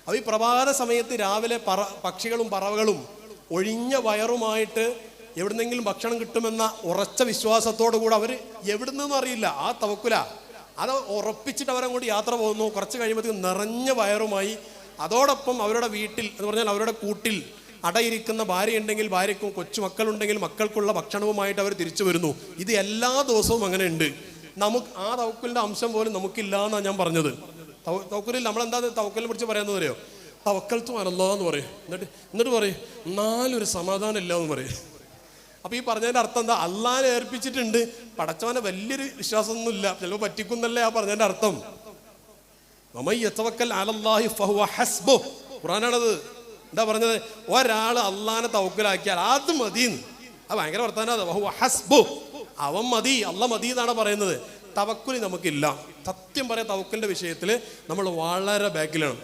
അപ്പോൾ ഈ പ്രഭാത സമയത്ത് രാവിലെ പക്ഷികളും പറവകളും ഒഴിഞ്ഞ വയറുമായിട്ട് എവിടുന്നെങ്കിലും ഭക്ഷണം കിട്ടുമെന്ന ഉറച്ച വിശ്വാസത്തോടു കൂടെ അവർ എവിടുന്നെന്നും അറിയില്ല, ആ തവക്കുല അത് ഉറപ്പിച്ചിട്ട് അവരങ്ങോട്ട് യാത്ര പോകുന്നു. കുറച്ച് കഴിയുമ്പോഴത്തേക്കും നിറഞ്ഞ വയറുമായി അതോടൊപ്പം അവരുടെ വീട്ടിൽ എന്ന് പറഞ്ഞാൽ അവരുടെ കൂട്ടിൽ അടയിരിക്കുന്ന ഭാര്യ ഉണ്ടെങ്കിൽ ഭാര്യയ്ക്കും, കൊച്ചുമക്കളുണ്ടെങ്കിൽ മക്കൾക്കുള്ള ഭക്ഷണവുമായിട്ട് അവർ തിരിച്ചു വരുന്നു. ഇത് എല്ലാ ദിവസവും അങ്ങനെ ഉണ്ട്. നമുക്ക് ആ തവക്കുലിൻ്റെ അംശം പോലും നമുക്കില്ല എന്നാണ് ഞാൻ പറഞ്ഞത്. തവക്കുലിൽ നമ്മളെന്താ തവക്കുലിനെ കുറിച്ച് പറയുന്നത് അറിയോ? തവക്കൽത്തു അലല്ലാഹ് പറയും. എന്നിട്ട് പറയും എന്നാലൊരു സമാധാനം ഇല്ല എന്ന് പറയും. അപ്പോൾ ഈ പറഞ്ഞതിൻ്റെ അർത്ഥം എന്താ? അള്ളാഹിനെ ഏൽപ്പിച്ചിട്ടുണ്ട്, പടച്ചവനെ വലിയൊരു വിശ്വാസമൊന്നുമില്ല, ചിലപ്പോൾ പറ്റിക്കുന്നല്ലേ ആ പറഞ്ഞതിൻ്റെ അർത്ഥം. വമൻ യതവക്കൽ അലല്ലാഹി ഫഹുവ ഹസ്ബുഹ്, ഖുർആനാണത്. എന്താ പറഞ്ഞത്? ഒരാൾ അള്ളാഹിനെ തവക്കുലാക്കിയാൽ അത് മതിന്ന്. അത് ഭയങ്കര വർത്താനം. വഹുവ ഹസ്ബുഹ്, അവൻ മതി, അള്ളാഹ് മതി എന്നാണ് പറയുന്നത്. തവക്കുൽ നമുക്കില്ല. സത്യം പറയാം, തവക്കുലിൻ്റെ വിഷയത്തിൽ നമ്മൾ വളരെ ബാക്കിലാണ്.